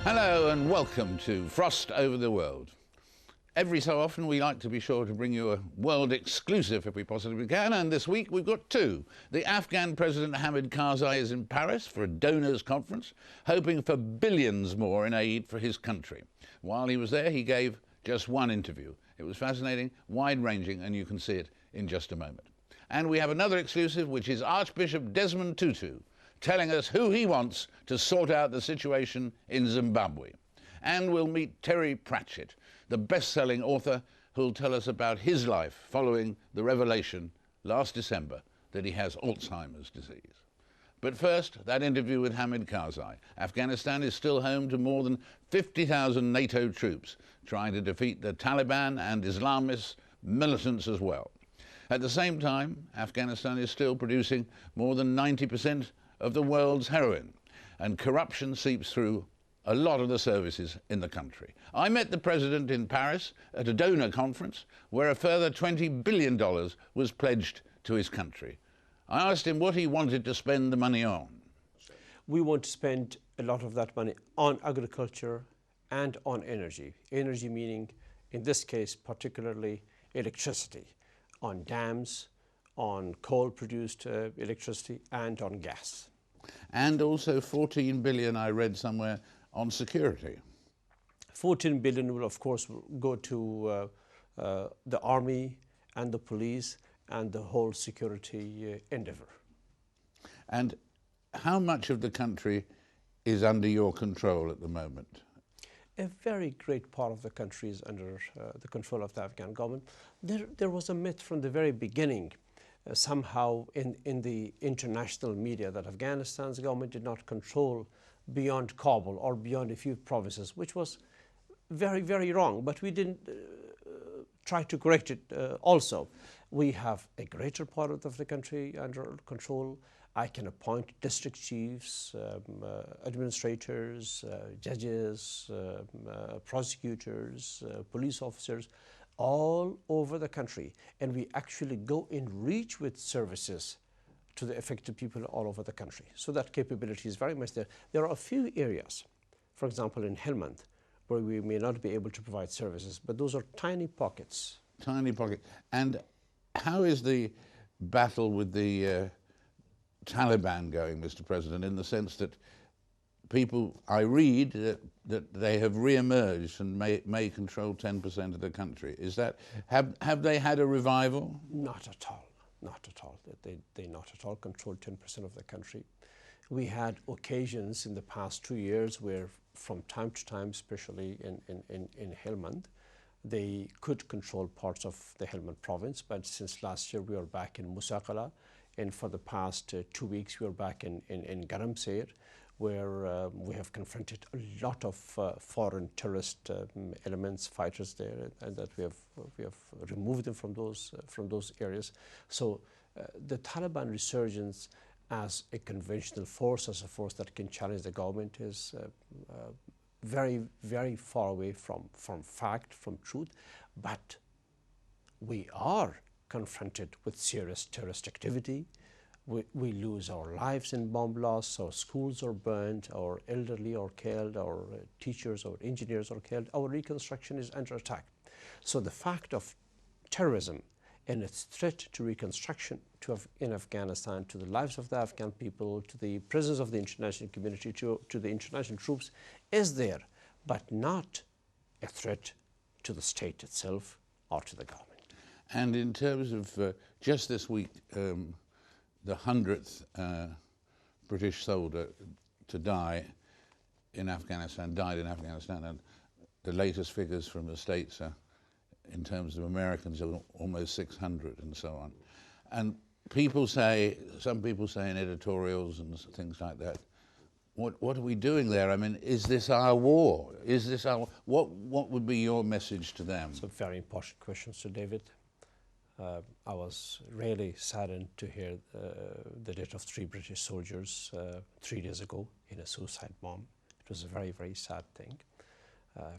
Hello and welcome to Frost Over the World. Every so often we like to be sure to bring you a world exclusive if we possibly can, and this week we've got two. The Afghan President Hamid Karzai is in Paris for a donors conference, hoping for billions more in aid for his country. While he was there, he gave just one interview. It was fascinating, wide-ranging, and you can see it in just a moment. And we have another exclusive, which is Archbishop Desmond Tutu, telling us who he wants to sort out the situation in Zimbabwe. And we'll meet Terry Pratchett, the best-selling author, who'll tell us about his life following the revelation last December that he has Alzheimer's disease. But first, that interview with Hamid Karzai. Afghanistan is still home to more than 50,000 NATO troops trying to defeat the Taliban and Islamist militants as well. At the same time, Afghanistan is still producing more than 90% of the world's heroine, and corruption seeps through a lot of the services in the country. I met the president in Paris at a donor conference where a further $20 billion was pledged to his country. I asked him what he wanted to spend the money on. We want to spend a lot of that money on agriculture and on energy. Energy meaning, in this case, particularly electricity, on dams, on coal-produced electricity, and on gas. And also 14 billion, I read somewhere, on security. 14 billion will, of course, go to the army and the police and the whole security endeavor. And how much of the country is under your control at the moment? A very great part of the country is under the control of the Afghan government. There was a myth from the very beginning, somehow in the international media, that Afghanistan's government did not control beyond Kabul or beyond a few provinces, which was very, very wrong. But we didn't try to correct it also. We have a greater part of the country under control. I can appoint district chiefs, administrators, judges, prosecutors, police officers, all over the country. And we actually go in reach with services to the affected people all over the country. So that capability is very much there. There are a few areas, for example, in Helmand, where we may not be able to provide services, but those are tiny pockets. Tiny pocket. And how is the battle with the Taliban going, Mr. President, in the sense that people, I read that they have re-emerged and may control 10% of the country. Is that, have they had a revival? Not at all, not at all. They not at all control 10% of the country. We had occasions in the past 2 years where from time to time, especially in Helmand, they could control parts of the Helmand province, but since last year we are back in Musaqala, and for the past 2 weeks we are back in Garamseyr, where we have confronted a lot of foreign terrorist elements, fighters there, and that we have removed them from those areas. So the Taliban resurgence as a conventional force, as a force that can challenge the government, is very, very far away from fact, from truth. But we are confronted with serious terrorist activity. We lose our lives in bomb blasts, our schools are burned, our elderly are killed, our teachers or engineers are killed. Our reconstruction is under attack. So the fact of terrorism and its threat to reconstruction in Afghanistan, to the lives of the Afghan people, to the presence of the international community, to the international troops, is there, but not a threat to the state itself or to the government. And in terms of just this week, the 100th British soldier to die in Afghanistan, died in Afghanistan, and the latest figures from the States are, in terms of Americans, are almost 600 and so on. And people say, some people say in editorials and things like that, what are we doing there? I mean, is this our war? Is this our, what would be your message to them? It's a very important question, Sir David. I was really saddened to hear the death of 3 British soldiers 3 days ago in a suicide bomb. It was a very, very sad thing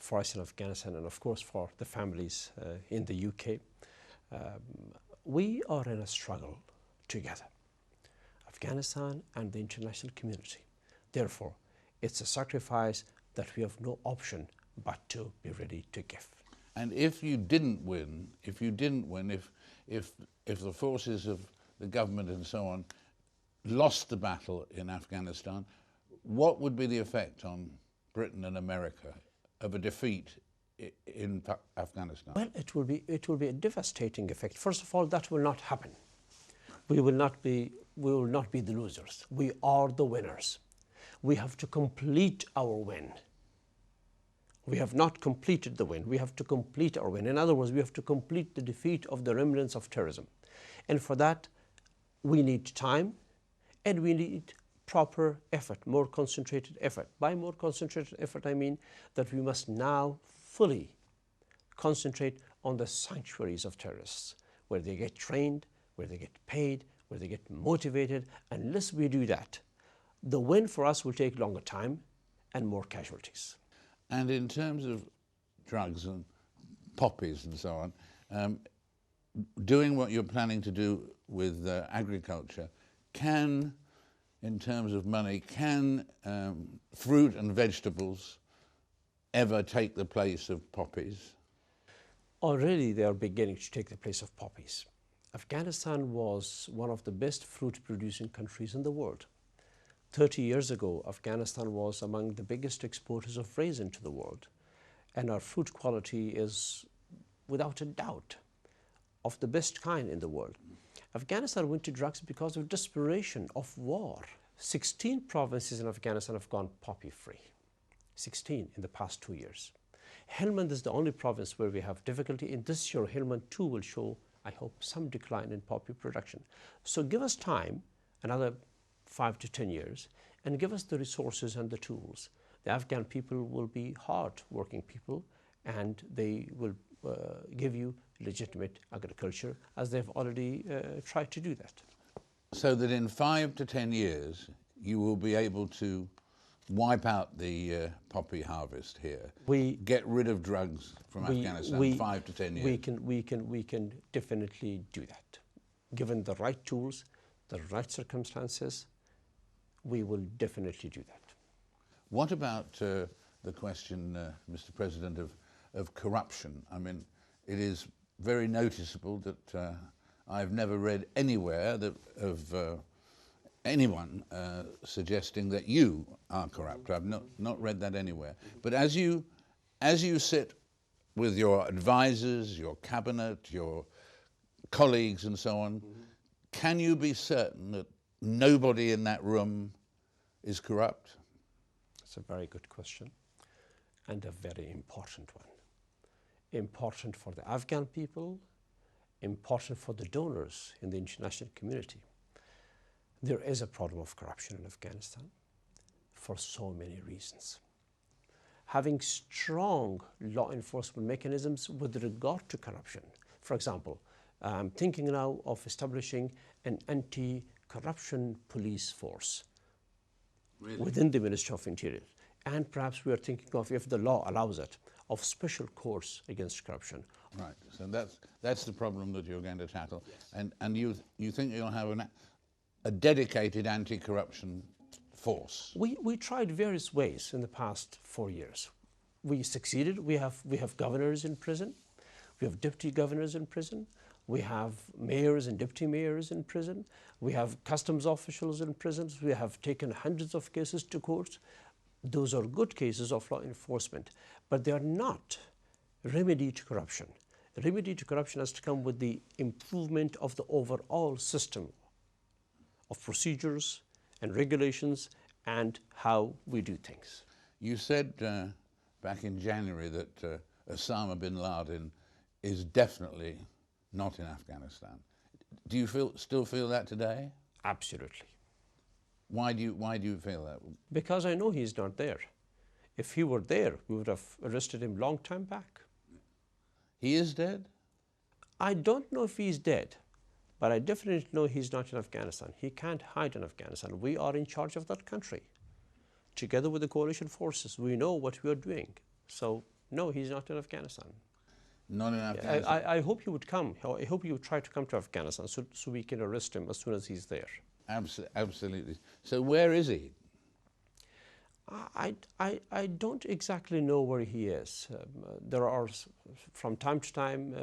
for us in Afghanistan, and of course for the families in the UK. We are in a struggle together, Afghanistan and the international community. Therefore, it's a sacrifice that we have no option but to be ready to give. And if you didn't win, if the forces of the government and so on lost the battle in Afghanistan, what would be the effect on Britain and America of a defeat in Afghanistan? Well, it will be a devastating effect. First of all, that will not happen. We will not be the losers. We are the winners. We have to complete our win. We have not completed the win. We have to complete our win. In other words, we have to complete the defeat of the remnants of terrorism. And for that, we need time and we need proper effort, more concentrated effort. By more concentrated effort, I mean that we must now fully concentrate on the sanctuaries of terrorists, where they get trained, where they get paid, where they get motivated. Unless we do that, the win for us will take longer time and more casualties. And in terms of drugs and poppies and so on, doing what you're planning to do with agriculture, in terms of money, can fruit and vegetables ever take the place of poppies? Already they are beginning to take the place of poppies. Afghanistan was one of the best fruit-producing countries in the world. 30 years ago, Afghanistan was among the biggest exporters of raisin to the world. And our fruit quality is, without a doubt, of the best kind in the world. Afghanistan went to drugs because of desperation of war. 16 provinces in Afghanistan have gone poppy-free. 16 in the past 2 years. Helmand is the only province where we have difficulty. In this year, Helmand too will show, I hope, some decline in poppy production. So give us time, another 5 to 10 years, and give us the resources and the tools. The Afghan people will be hard-working people, and they will give you legitimate agriculture, as they've already tried to do that. So that in 5 to 10 years, you will be able to wipe out the poppy harvest here, get rid of drugs from Afghanistan, 5 to 10 years. We can definitely do that. Given the right tools, the right circumstances, we will definitely do that. What about the question, Mr. President, of corruption? I mean, it is very noticeable that I've never read anywhere of anyone suggesting that you are corrupt. I've not read that anywhere. But as you sit with your advisors, your cabinet, your colleagues and so on, can you be certain that nobody in that room is corrupt? It's a very good question and a very important one. Important for the Afghan people, important for the donors in the international community. There is a problem of corruption in Afghanistan for so many reasons. Having strong law enforcement mechanisms with regard to corruption. For example, I'm thinking now of establishing an anti-corruption police force within the Ministry of Interior. And perhaps we are thinking of, if the law allows it, of special courts against corruption. Right, so that's the problem that you're going to tackle. Yes. And you think you'll have a dedicated anti-corruption force? We tried various ways in the past 4 years. We succeeded. We have governors in prison. We have deputy governors in prison. We have mayors and deputy mayors in prison. We have customs officials in prisons. We have taken hundreds of cases to courts. Those are good cases of law enforcement, but they are not remedy to corruption. Remedy to corruption has to come with the improvement of the overall system of procedures and regulations and how we do things. You said back in January that Osama Bin Laden is definitely not in Afghanistan. Do you still feel that today? Absolutely. Why do you feel that? Because I know he's not there. If he were there, we would have arrested him long time back. He is dead? I don't know if he's dead, but I definitely know he's not in Afghanistan. He can't hide in Afghanistan. We are in charge of that country. Together with the coalition forces, we know what we are doing. So, no, he's not in Afghanistan. Not in Afghanistan? I hope he would come. I hope he would try to come to Afghanistan so we can arrest him as soon as he's there. Absolutely. So where is he? I don't exactly know where he is. There are, from time to time,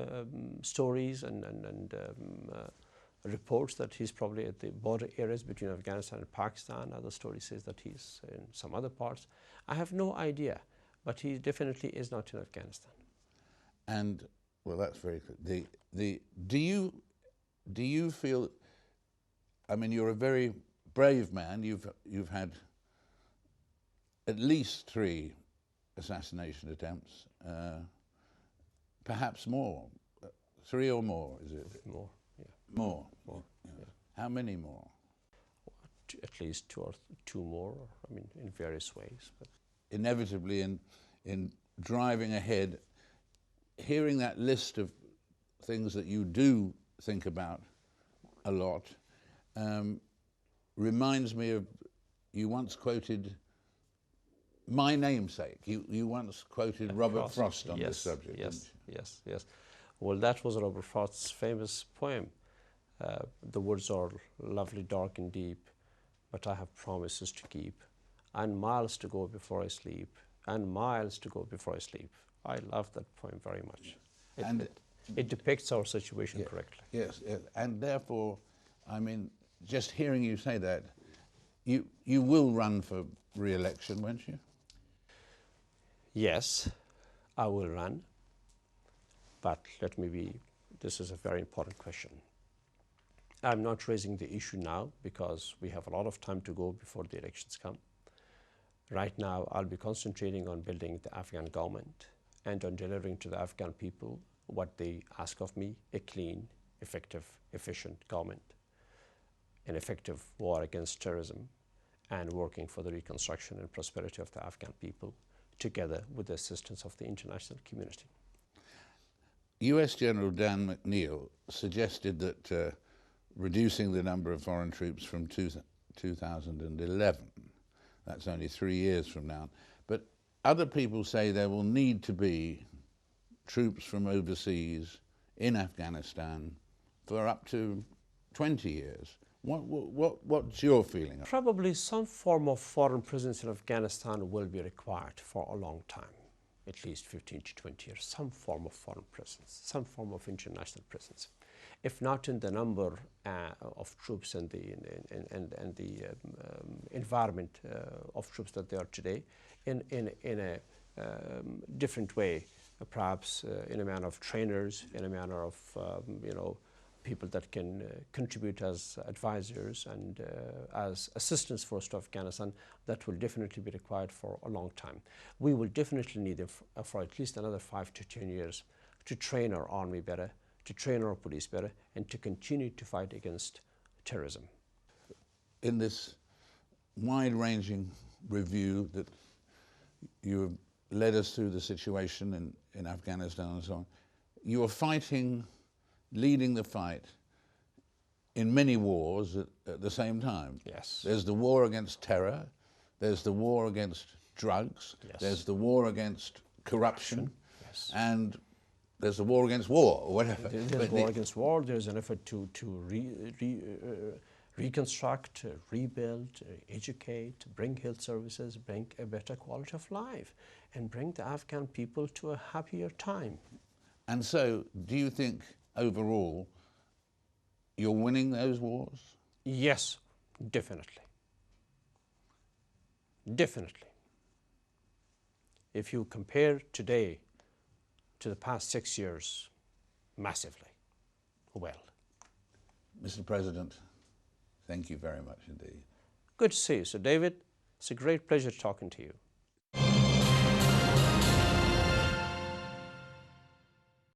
stories and reports that he's probably at the border areas between Afghanistan and Pakistan. Other story says that he's in some other parts. I have no idea, but he definitely is not in Afghanistan. And, well, that's very good. Do you feel, I mean, you're a very brave man. You've had at least 3 assassination attempts, perhaps more. 3 or more, is it? More, yeah. More? More, Yeah. How many more? At least 2 or 2 more, I mean, in various ways. But inevitably, in driving ahead, hearing that list of things that you do think about a lot reminds me of, you once quoted my namesake. You once quoted Robert Frost on this subject. Yes. Well, that was Robert Frost's famous poem. The words are lovely, dark and deep, but I have promises to keep, and miles to go before I sleep, and miles to go before I sleep. I love that poem very much. It depicts our situation correctly. Yes, and therefore, I mean, just hearing you say that, you will run for re-election, won't you? Yes, I will run, but this is a very important question. I'm not raising the issue now because we have a lot of time to go before the elections come. Right now, I'll be concentrating on building the Afghan government and on delivering to the Afghan people what they ask of me: a clean, effective, efficient government, an effective war against terrorism, and working for the reconstruction and prosperity of the Afghan people, together with the assistance of the international community. US General Dan McNeill suggested that reducing the number of foreign troops from 2011, that's only 3 years from now, but other people say there will need to be troops from overseas in Afghanistan for up to 20 years. What's your feeling? Probably some form of foreign presence in Afghanistan will be required for a long time, at least 15 to 20 years, some form of foreign presence, some form of international presence. If not in the number of troops and the environment of troops that they are today, in a different way, perhaps in a manner of trainers, in a manner of people that can contribute as advisors and as assistance force to Afghanistan, that will definitely be required for a long time. We will definitely need them for at least another 5 to 10 years to train our army better, to train our police better, and to continue to fight against terrorism. In this wide-ranging review that you have led us through the situation in Afghanistan and so on, you are leading the fight in many wars at the same time. Yes. There's the war against terror, there's the war against drugs, yes. There's the war against corruption, yes. And there's a war against war, or whatever. There's war against war. There's an effort to reconstruct, rebuild, educate, bring health services, bring a better quality of life, and bring the Afghan people to a happier time. And so, do you think, overall, you're winning those wars? Yes, definitely. Definitely. If you compare today to the past 6 years, massively well. Mr. President, thank you very much indeed. Good to see you, Sir David. It's a great pleasure talking to you.